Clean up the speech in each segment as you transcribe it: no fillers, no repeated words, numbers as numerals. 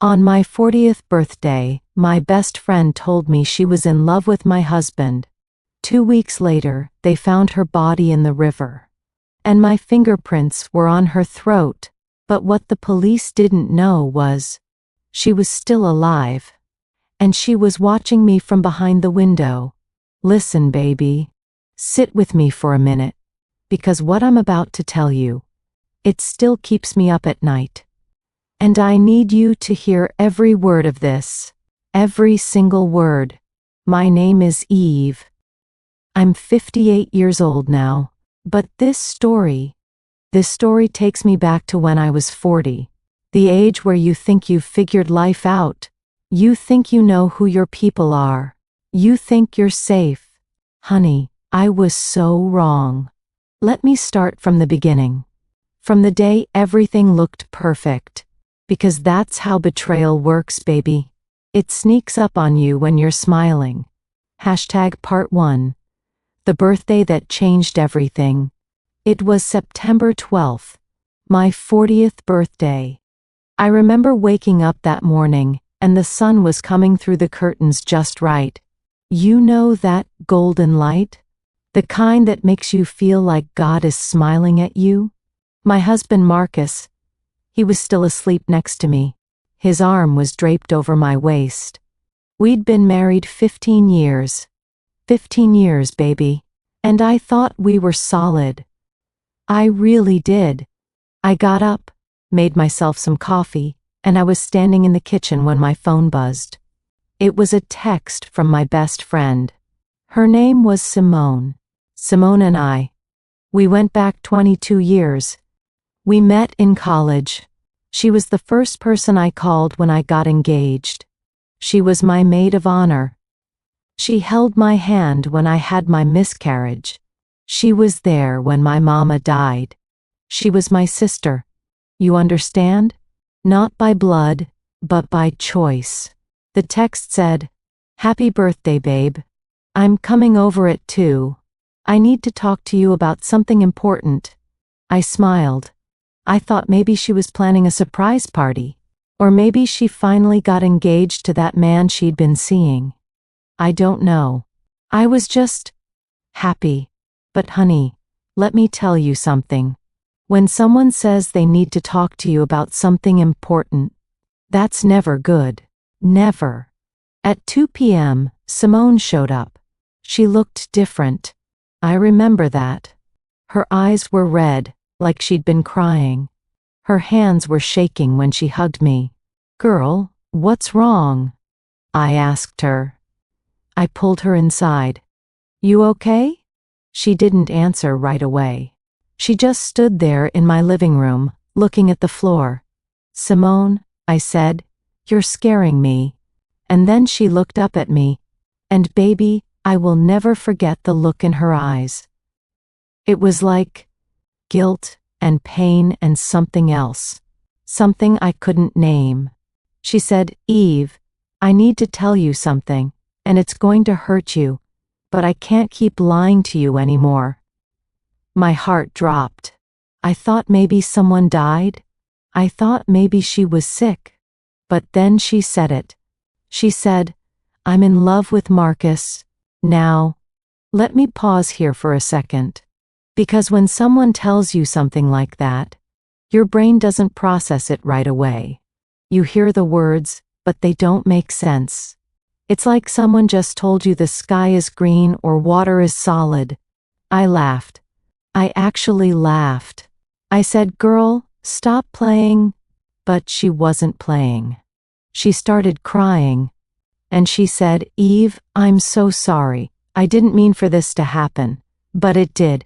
On my 40th birthday, my best friend told me she was in love with my husband. 2 weeks later, they found her body in the river. And my fingerprints were on her throat, but what the police didn't know was, she was still alive. And she was watching me from behind the window. Listen, baby. Sit with me for a minute. Because what I'm about to tell you, it still keeps me up at night. And I need you to hear every word of this. Every single word. My name is Eve. I'm 58 years old now, but this story takes me back to when I was 40. The age where you think you've figured life out. You think you know who your people are. You think you're safe. Honey, I was so wrong. Let me start from the beginning. From the day everything looked perfect. Because that's how betrayal works, baby. It sneaks up on you when you're smiling. Part 1. The birthday that changed everything. It was September 12th, my 40th birthday. I remember waking up that morning, and the sun was coming through the curtains just right. You know that golden light? The kind that makes you feel like God is smiling at you? My husband Marcus, he was still asleep next to me. His arm was draped over my waist. We'd been married 15 years. 15 years, baby. And I thought we were solid. I really did. I got up, made myself some coffee, and I was standing in the kitchen when my phone buzzed. It was a text from my best friend. Her name was Simone. Simone and I. We went back 22 years. We met in college. She was the first person I called when I got engaged. She was my maid of honor. She held my hand when I had my miscarriage. She was there when my mama died. She was my sister. You understand? Not by blood, but by choice. The text said, "Happy birthday, babe. I'm coming over at 2. I need to talk to you about something important." I smiled. I thought maybe she was planning a surprise party. Or maybe she finally got engaged to that man she'd been seeing. I don't know. I was just happy. But honey, let me tell you something. When someone says they need to talk to you about something important, that's never good. Never. At 2 p.m., Simone showed up. She looked different. I remember that. Her eyes were red, like she'd been crying. Her hands were shaking when she hugged me. "Girl, what's wrong?" I asked her. I pulled her inside. "You okay?" She didn't answer right away. She just stood there in my living room, looking at the floor. "Simone," I said, "you're scaring me." And then she looked up at me, and baby, I will never forget the look in her eyes. It was like guilt and pain and something else. Something I couldn't name. She said, "Eve, I need to tell you something, and it's going to hurt you, but I can't keep lying to you anymore." My heart dropped. I thought maybe someone died. I thought maybe she was sick. But then she said it. She said, "I'm in love with Marcus." Now, let me pause here for a second. Because when someone tells you something like that, your brain doesn't process it right away. You hear the words, but they don't make sense. It's like someone just told you the sky is green or water is solid. I laughed. I actually laughed. I said, "Girl, stop playing." But she wasn't playing. She started crying. And she said, "Eve, I'm so sorry. I didn't mean for this to happen. But it did.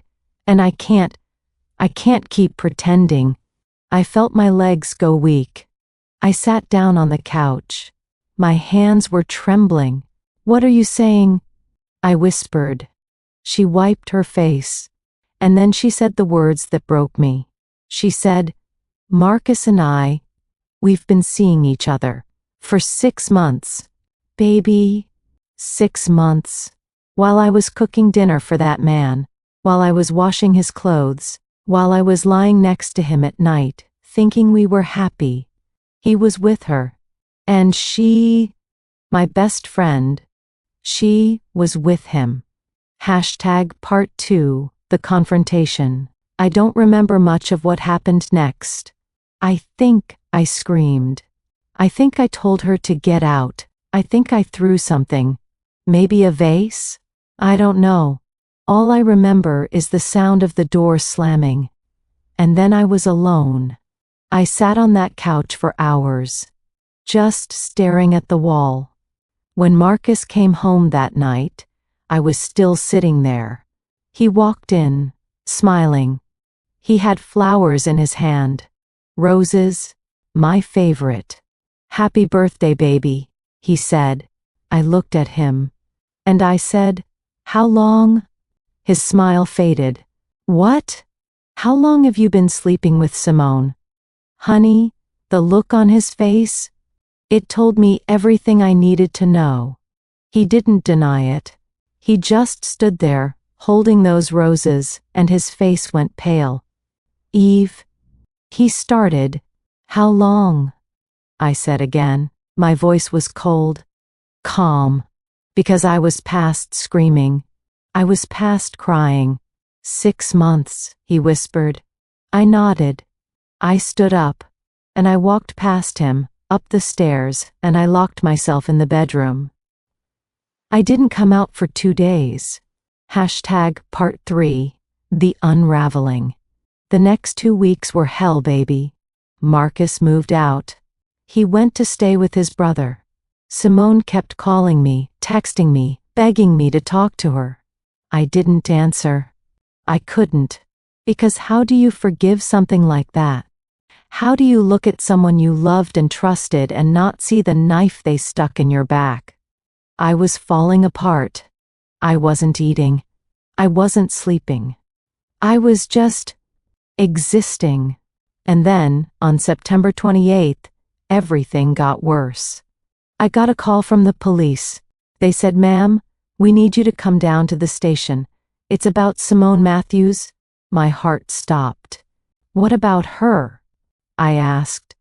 And I can't keep pretending." I felt my legs go weak. I sat down on the couch. My hands were trembling. "What are you saying?" I whispered. She wiped her face. And then she said the words that broke me. She said, "Marcus and I, we've been seeing each other for 6 months. Baby, 6 months. While I was cooking dinner for that man, while I was washing his clothes, while I was lying next to him at night, thinking we were happy, he was with her. And she, my best friend, she was with him. Hashtag Part 2, The Confrontation. I don't remember much of what happened next. I think I screamed. I think I told her to get out. I think I threw something. Maybe a vase? I don't know. All I remember is the sound of the door slamming. And then I was alone. I sat on that couch for hours, just staring at the wall. When Marcus came home that night, I was still sitting there. He walked in, smiling. He had flowers in his hand. Roses, my favorite. "Happy birthday, baby," he said. I looked at him. And I said, "How long?" His smile faded. "What? How long have you been sleeping with Simone?" Honey, the look on his face, it told me everything I needed to know. He didn't deny it. He just stood there, holding those roses, and his face went pale. "Eve," he started. "How long?" I said again. My voice was cold, calm, because I was past screaming. I was past crying. "6 months," he whispered. I nodded. I stood up, and I walked past him, up the stairs, and I locked myself in the bedroom. I didn't come out for 2 days. Hashtag Part 3, The Unraveling. The next 2 weeks were hell, baby. Marcus moved out. He went to stay with his brother. Simone kept calling me, texting me, begging me to talk to her. I didn't answer. I couldn't. Because how do you forgive something like that? How do you look at someone you loved and trusted and not see the knife they stuck in your back? I was falling apart. I wasn't eating. I wasn't sleeping. I was just existing. And then, on September 28th, everything got worse. I got a call from the police. They said, "Ma'am, we need you to come down to the station. It's about Simone Matthews." My heart stopped. "What about her?" I asked.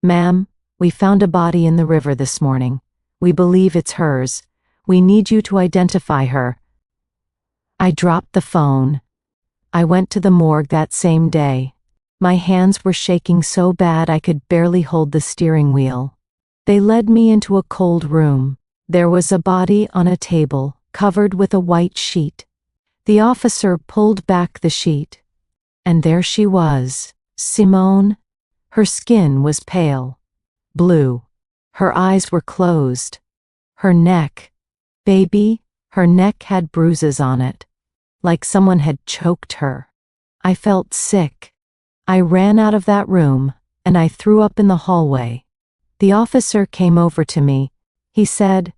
"Ma'am, we found a body in the river this morning. We believe it's hers. We need you to identify her." I dropped the phone. I went to the morgue that same day. My hands were shaking so bad I could barely hold the steering wheel. They led me into a cold room. There was a body on a table, covered with a white sheet. The officer pulled back the sheet. And there she was, Simone. Her skin was pale, blue. Her eyes were closed. Her neck, baby, her neck had bruises on it, like someone had choked her. I felt sick. I ran out of that room, and I threw up in the hallway. The officer came over to me. He said,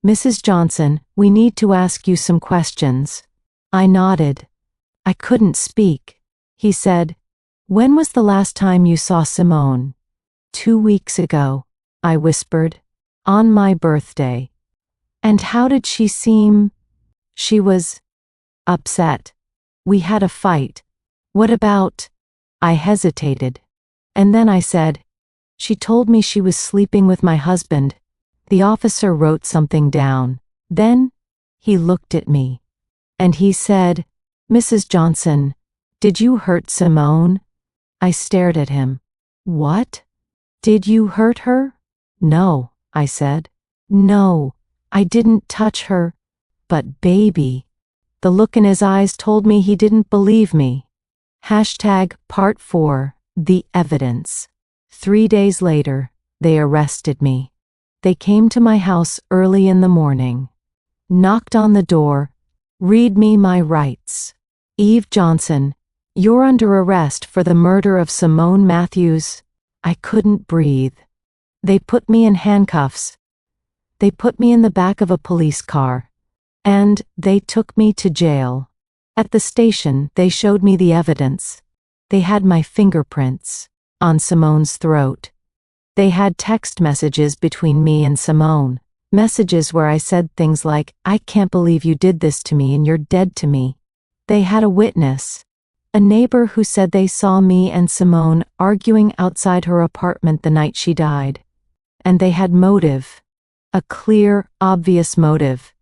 "Mrs. Johnson, we need to ask you some questions." I nodded. I couldn't speak. He said, "When was the last time you saw Simone?" 2 weeks ago, I whispered. "On my birthday." "And how did she seem?" "She was upset. We had a fight." "What about?" I hesitated. And then I said, "She told me she was sleeping with my husband." The officer wrote something down. Then he looked at me. And he said, "Mrs. Johnson, did you hurt Simone?" I stared at him. "What? Did you hurt her?" "No," I said. "No, I didn't touch her." "But baby." The look in his eyes told me he didn't believe me. Hashtag Part 4, The Evidence. 3 days later, they arrested me. They came to my house early in the morning. Knocked on the door. "Read me my rights. Eve Johnson, you're under arrest for the murder of Simone Matthews." I couldn't breathe. They put me in handcuffs. They put me in the back of a police car. And they took me to jail. At the station, they showed me the evidence. They had my fingerprints on Simone's throat. They had text messages between me and Simone. Messages where I said things like, "I can't believe you did this to me and you're dead to me." They had a witness, a neighbor who said they saw me and Simone arguing outside her apartment the night she died. and they had motive. A clear, obvious motive.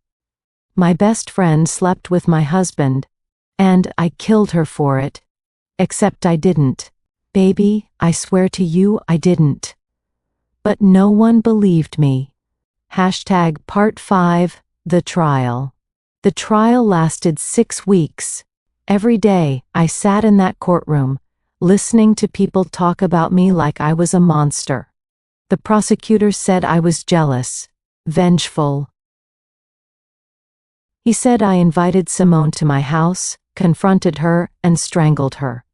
My best friend slept with my husband, and I killed her for it. Except I didn't. Baby, I swear to you I didn't. But no one believed me. Part 5, The Trial. The trial lasted 6 weeks. Every day, I sat in that courtroom, listening to people talk about me like I was a monster. The prosecutor said I was jealous, vengeful. He said I invited Simone to my house, confronted her, and strangled her.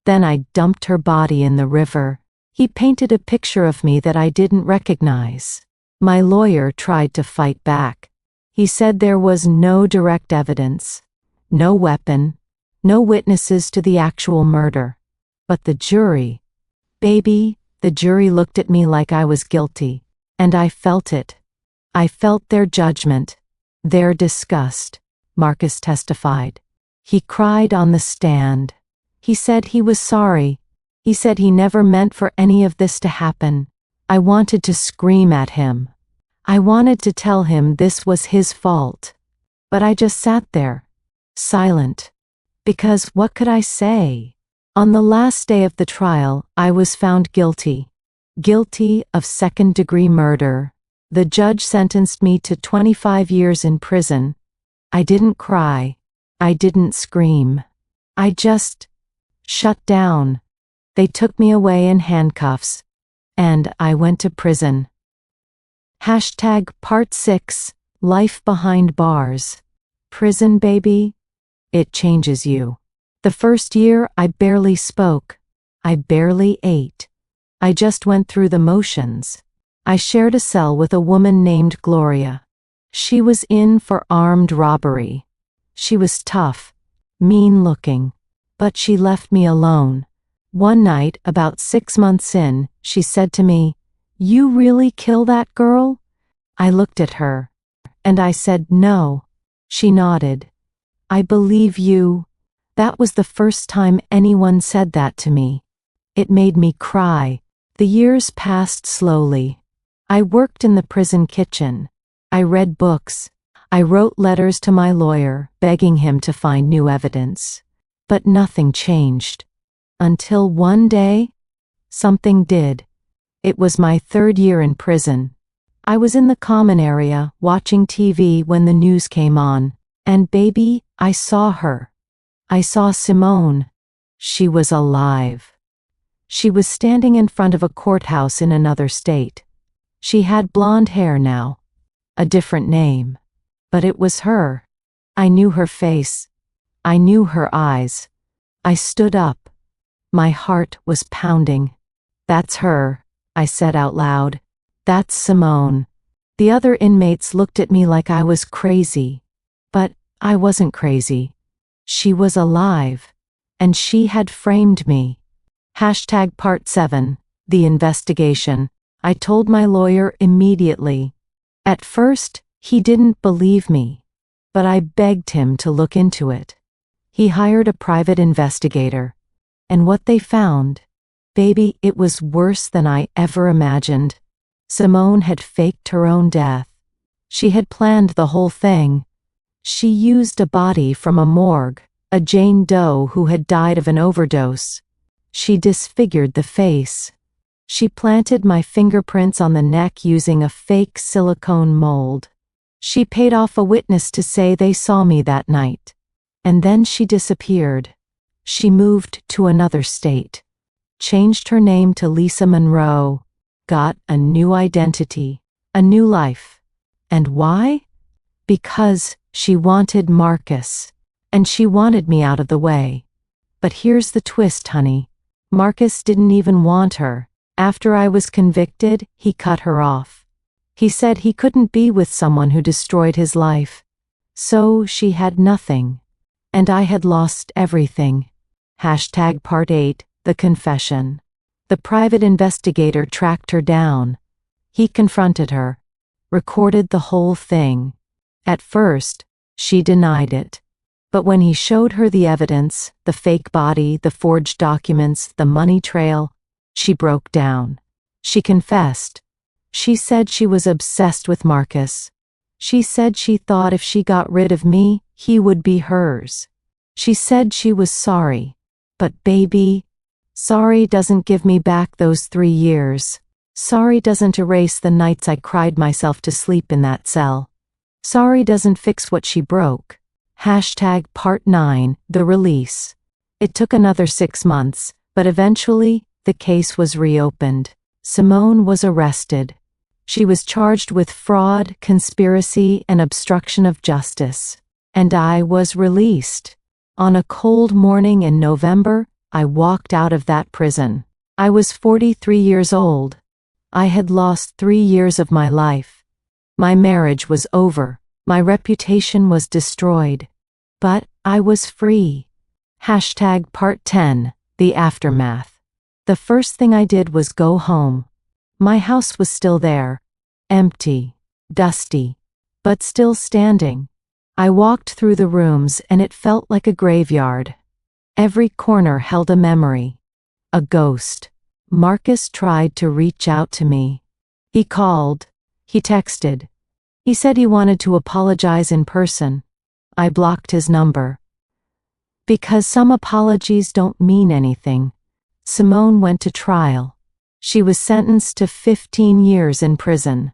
Then I dumped her body in the river. He painted a picture of me that I didn't recognize. My lawyer tried to fight back. He said there was no direct evidence, no weapon, no witnesses to the actual murder. But the jury, baby, the jury looked at me like I was guilty, and I felt it. I felt their judgment, their disgust, Marcus testified. He cried on the stand. He said he was sorry. He said he never meant for any of this to happen. I wanted to scream at him. I wanted to tell him this was his fault. But I just sat there, silent. Because what could I say? On the last day of the trial, I was found guilty. Guilty of second-degree murder. The judge sentenced me to 25 years in prison. I didn't cry. I didn't scream. I just shut down. They took me away in handcuffs, and I went to prison. Part 6, Life Behind Bars. Prison, baby? It changes you. The first year, I barely spoke. I barely ate. I just went through the motions. I shared a cell with a woman named Gloria. She was in for armed robbery. She was tough, mean-looking, but she left me alone. One night, about 6 months in, she said to me, "You really kill that girl?" I looked at her, and I said no. She nodded. "I believe you." That was the first time anyone said that to me. It made me cry. The years passed slowly. I worked in the prison kitchen. I read books. I wrote letters to my lawyer, begging him to find new evidence. But nothing changed. Until one day, something did. It was my 3rd year in prison. I was in the common area, watching TV when the news came on. And baby, I saw her. I saw Simone. She was alive. She was standing in front of a courthouse in another state. She had blonde hair now. A different name. But it was her. I knew her face. I knew her eyes. I stood up. My heart was pounding. "That's her," I said out loud. "That's Simone." The other inmates looked at me like I was crazy. But I wasn't crazy. She was alive. And she had framed me. Part 7, The Investigation. I told my lawyer immediately. At first, he didn't believe me. But I begged him to look into it. He hired a private investigator. And what they found, baby, it was worse than I ever imagined. Simone had faked her own death. She had planned the whole thing. She used a body from a morgue, a Jane Doe who had died of an overdose. She disfigured the face. She planted my fingerprints on the neck using a fake silicone mold. She paid off a witness to say they saw me that night. And then she disappeared. She moved to another state. Changed her name to Lisa Monroe. Got a new identity. A new life. And why? Because she wanted Marcus. And she wanted me out of the way. But here's the twist, honey. Marcus didn't even want her. After I was convicted, he cut her off. He said he couldn't be with someone who destroyed his life. So she had nothing. And I had lost everything. Part 8, The Confession. The private investigator tracked her down. He confronted her. Recorded the whole thing. At first, she denied it. But when he showed her the evidence, the fake body, the forged documents, the money trail, she broke down. She confessed. She said she was obsessed with Marcus. She said she thought if she got rid of me, he would be hers. She said she was sorry. But baby, sorry doesn't give me back those 3 years. Sorry doesn't erase the nights I cried myself to sleep in that cell. Sorry doesn't fix what she broke. Hashtag Part 9, the release. It took another 6 months, but eventually, the case was reopened. Simone was arrested. She was charged with fraud, conspiracy, and obstruction of justice. And I was released. On a cold morning in November, I walked out of that prison. I was 43 years old. I had lost 3 years of my life. My marriage was over. My reputation was destroyed. But I was free. Hashtag Part 10, the aftermath. The first thing I did was go home. My house was still there. Empty. Dusty. But still standing. I walked through the rooms and it felt like a graveyard. Every corner held a memory. A ghost. Marcus tried to reach out to me. He called. He texted. He said he wanted to apologize in person. I blocked his number. Because some apologies don't mean anything. Simone went to trial. She was sentenced to 15 years in prison.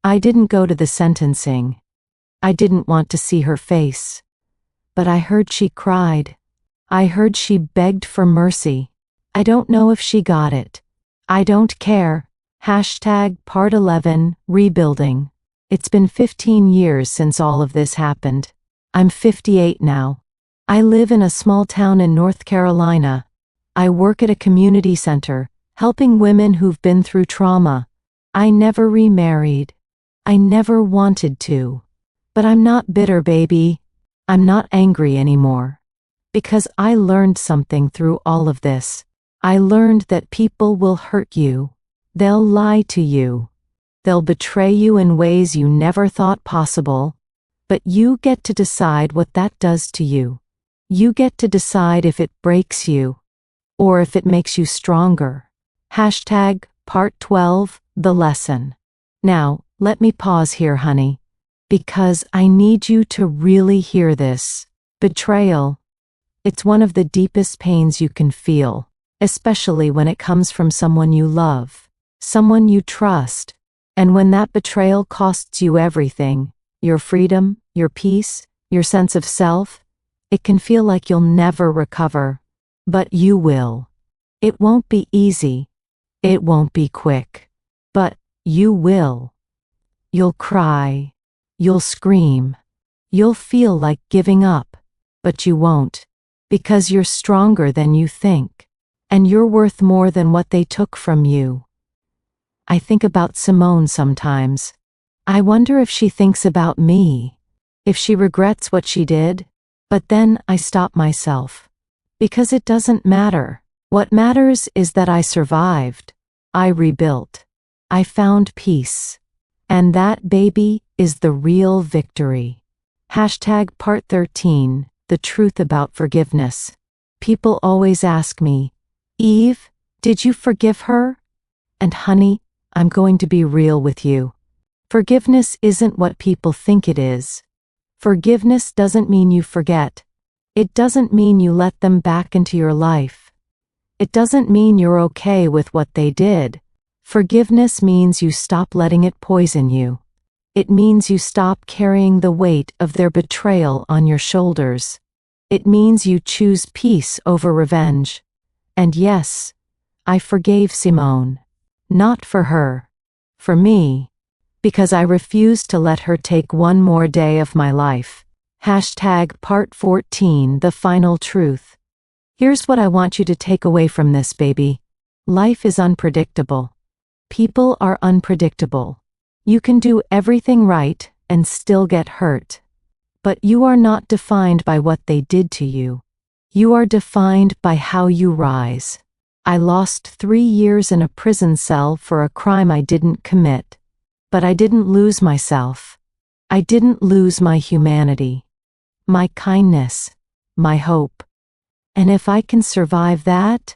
I didn't go to the sentencing. I didn't want to see her face. But I heard she cried. I heard she begged for mercy. I don't know if she got it. I don't care. Hashtag Part 11, rebuilding. It's been 15 years since all of this happened. I'm 58 now. I live in a small town in North Carolina. I work at a community center, helping women who've been through trauma. I never remarried. I never wanted to. But I'm not bitter, baby. I'm not angry anymore. Because I learned something through all of this. I learned that people will hurt you. They'll lie to you. They'll betray you in ways you never thought possible. But you get to decide what that does to you. You get to decide if it breaks you, or if it makes you stronger. Hashtag Part 12, the lesson. Now, let me pause here, honey. Because I need you to really hear this. Betrayal. It's one of the deepest pains you can feel, especially when it comes from someone you love, someone you trust, and when that betrayal costs you everything, your freedom, your peace, your sense of self, it can feel like you'll never recover. But you will. It won't be easy. It won't be quick. But you will. You'll cry. You'll scream. You'll feel like giving up. But you won't. Because you're stronger than you think. And you're worth more than what they took from you. I think about Simone sometimes. I wonder if she thinks about me. If she regrets what she did. But then I stop myself. Because it doesn't matter. What matters is that I survived. I rebuilt. I found peace. And that, baby, is the real victory. Hashtag Part 13, the truth about forgiveness. People always ask me, Eve, did you forgive her? And honey, I'm going to be real with you. Forgiveness isn't what people think it is. Forgiveness doesn't mean you forget. It doesn't mean you let them back into your life. It doesn't mean you're okay with what they did. Forgiveness means you stop letting it poison you. It means you stop carrying the weight of their betrayal on your shoulders. It means you choose peace over revenge. And yes, I forgave Simone. Not for her. For me. Because I refused to let her take one more day of my life. Hashtag Part 14, the final truth. Here's what I want you to take away from this, baby. Life is unpredictable. People are unpredictable. You can do everything right and still get hurt. But you are not defined by what they did to you. You are defined by how you rise. I lost 3 years in a prison cell for a crime I didn't commit. But I didn't lose myself. I didn't lose my humanity. My kindness. My hope. And if I can survive that,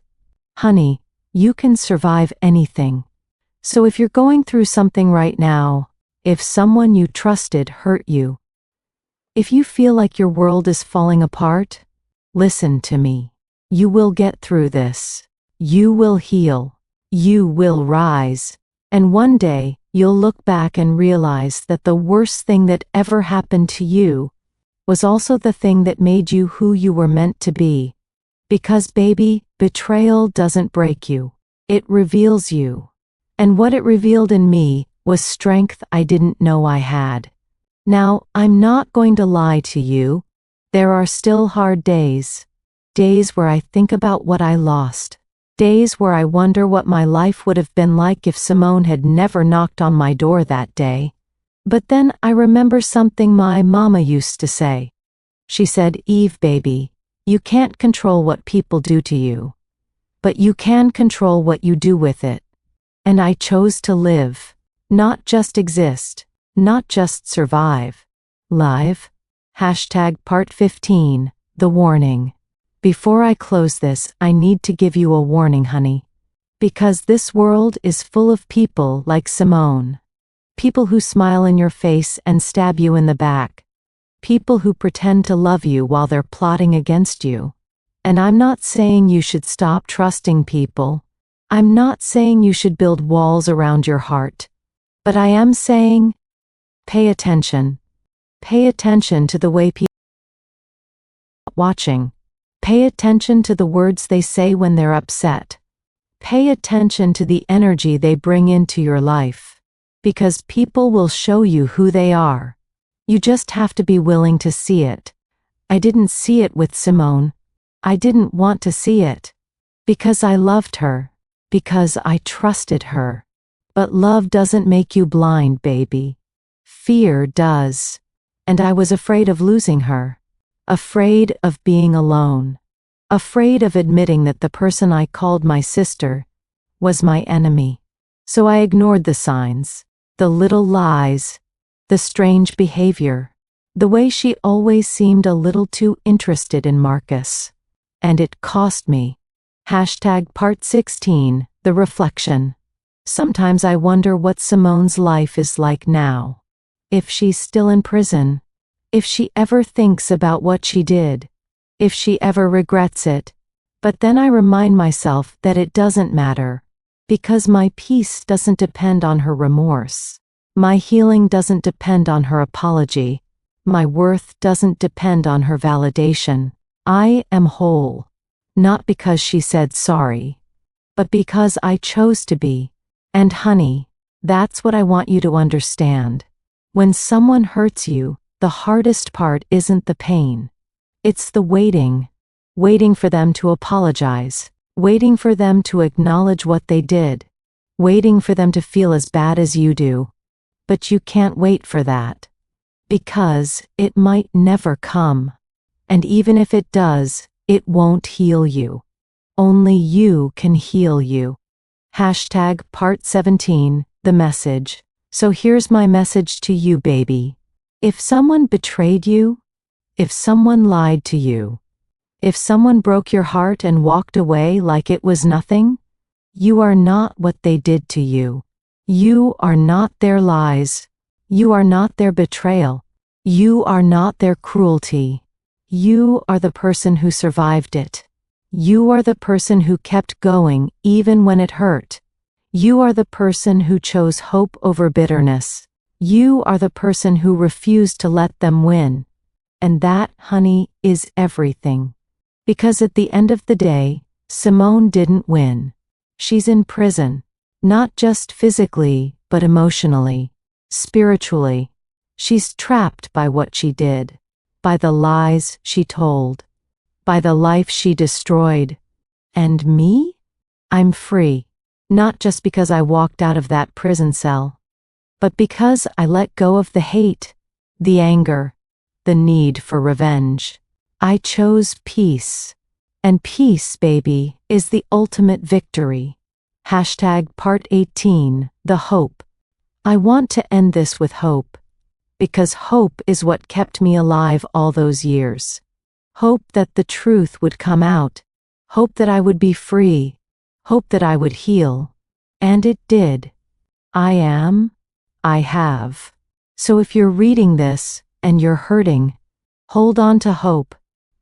honey, you can survive anything. So if you're going through something right now, if someone you trusted hurt you, if you feel like your world is falling apart, listen to me. You will get through this. You will heal. You will rise. And one day, you'll look back and realize that the worst thing that ever happened to you was also the thing that made you who you were meant to be. Because, baby, betrayal doesn't break you. It reveals you. And what it revealed in me was strength I didn't know I had. Now, I'm not going to lie to you. There are still hard days. Days where I think about what I lost. Days where I wonder what my life would have been like if Simone had never knocked on my door that day. But then I remember something my mama used to say. She said, "Eve, baby, you can't control what people do to you. But you can control what you do with it." And I chose to live. Not just exist. Not just survive. Live. Part 15, the warning. Before I close this, I need to give you a warning, honey. Because this world is full of people like Simone. People who smile in your face and stab you in the back. People who pretend to love you while they're plotting against you. And I'm not saying you should stop trusting people. I'm not saying you should build walls around your heart. But I am saying, pay attention. Pay attention to the way people are watching. Pay attention to the words they say when they're upset. Pay attention to the energy they bring into your life. Because people will show you who they are. You just have to be willing to see it. I didn't see it with Simone. I didn't want to see it. Because I loved her. Because I trusted her. But love doesn't make you blind, baby. Fear does. And I was afraid of losing her. Afraid of being alone. Afraid of admitting that the person I called my sister was my enemy. So I ignored the signs, the little lies, the strange behavior, the way she always seemed a little too interested in Marcus. And it cost me. Part 16, the reflection. Sometimes I wonder what Simone's life is like now. If she's still in prison. If she ever thinks about what she did. If she ever regrets it. But then I remind myself that it doesn't matter. Because my peace doesn't depend on her remorse. My healing doesn't depend on her apology. My worth doesn't depend on her validation. I am whole. Not because she said sorry. But because I chose to be. And honey, that's what I want you to understand. When someone hurts you, the hardest part isn't the pain. It's the waiting. Waiting for them to apologize. Waiting for them to acknowledge what they did. Waiting for them to feel as bad as you do. But you can't wait for that. Because it might never come. And even if it does, it won't heal you. Only you can heal you. Part 17, the message. So here's my message to you, baby. If someone betrayed you, if someone lied to you, if someone broke your heart and walked away like it was nothing, you are not what they did to you. You are not their lies. You are not their betrayal. You are not their cruelty. You are the person who survived it. You are the person who kept going even when it hurt. You are the person who chose hope over bitterness. You are the person who refused to let them win. And that, honey, is everything. Because at the end of the day, Simone didn't win. She's in prison. Not just physically, but emotionally, spiritually. She's trapped by what she did. By the lies she told. By the life she destroyed. And me? I'm free. Not just because I walked out of that prison cell. But because I let go of the hate, the anger, the need for revenge. I chose peace. And peace, baby, is the ultimate victory. Part 18, the hope. I want to end this with hope. Because hope is what kept me alive all those years. Hope that the truth would come out. Hope that I would be free. Hope that I would heal. And it did. I am, I have. So if you're reading this and you're hurting, hold on to hope,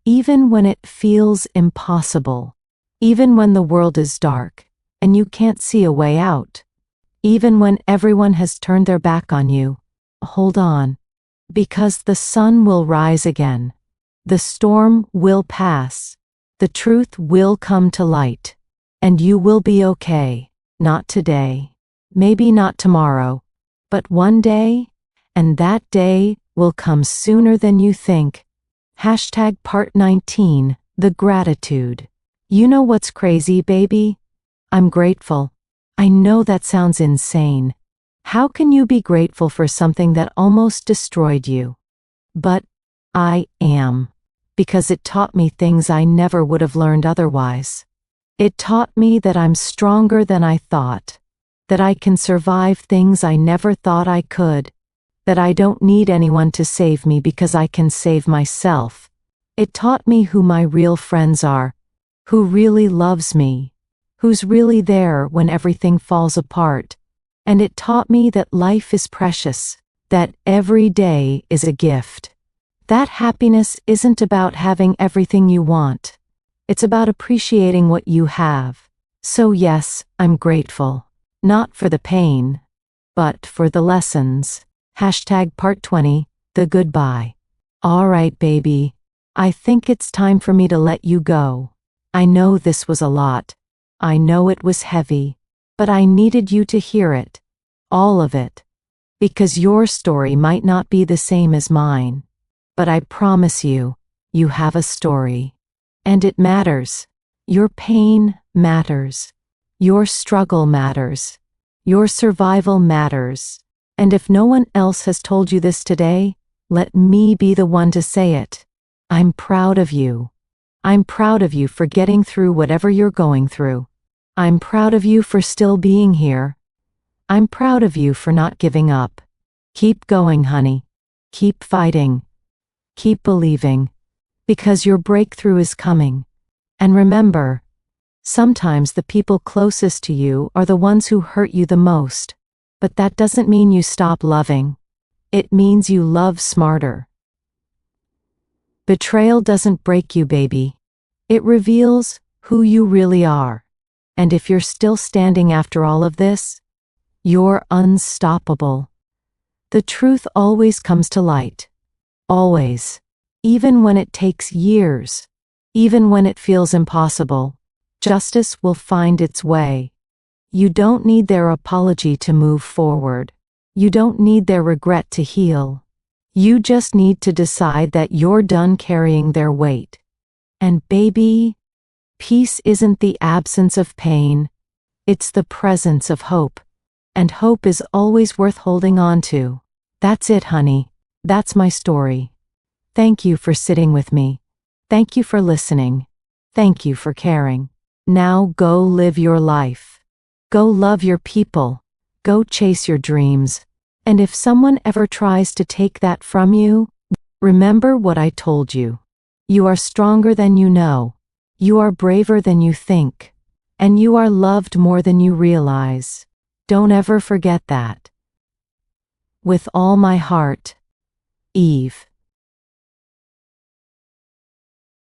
even when it feels impossible, even when the world is dark and you can't see a way out, even when everyone has turned their back on you. Hold on, because the sun will rise again. The storm will pass. The truth will come to light. And you will be okay. Not today. Maybe not tomorrow. But one day, and that day will come sooner than you think. Hashtag part 19, the gratitude. You know what's crazy, baby? I'm grateful. I know that sounds insane. How can you be grateful for something that almost destroyed you? But I am. Because it taught me things I never would have learned otherwise. It taught me that I'm stronger than I thought. That I can survive things I never thought I could. That I don't need anyone to save me because I can save myself. It taught me who my real friends are. Who really loves me. Who's really there when everything falls apart. And it taught me that life is precious. That every day is a gift. That happiness isn't about having everything you want. It's about appreciating what you have. So yes, I'm grateful. Not for the pain, but for the lessons. Hashtag part 20, the goodbye. All right, baby. I think it's time for me to let you go. I know this was a lot. I know it was heavy. But I needed you to hear it. All of it. Because your story might not be the same as mine. But I promise you, you have a story. And it matters. Your pain matters. Your struggle matters. Your survival matters. And if no one else has told you this today, let me be the one to say it. I'm proud of you. I'm proud of you for getting through whatever you're going through. I'm proud of you for still being here. I'm proud of you for not giving up. Keep going, honey. Keep fighting. Keep believing. Because your breakthrough is coming. And remember, sometimes the people closest to you are the ones who hurt you the most. But that doesn't mean you stop loving. It means you love smarter. Betrayal doesn't break you, baby. It reveals who you really are. And if you're still standing after all of this, you're unstoppable. The truth always comes to light. Always. Even when it takes years. Even when it feels impossible. Justice will find its way. You don't need their apology to move forward. You don't need their regret to heal. You just need to decide that you're done carrying their weight. And baby, peace isn't the absence of pain. It's the presence of hope. And hope is always worth holding on to. That's it, honey. That's my story. Thank you for sitting with me. Thank you for listening. Thank you for caring. Now go live your life. Go love your people. Go chase your dreams. And if someone ever tries to take that from you, remember what I told you. You are stronger than you know. You are braver than you think. And you are loved more than you realize. Don't ever forget that. With all my heart, Eve.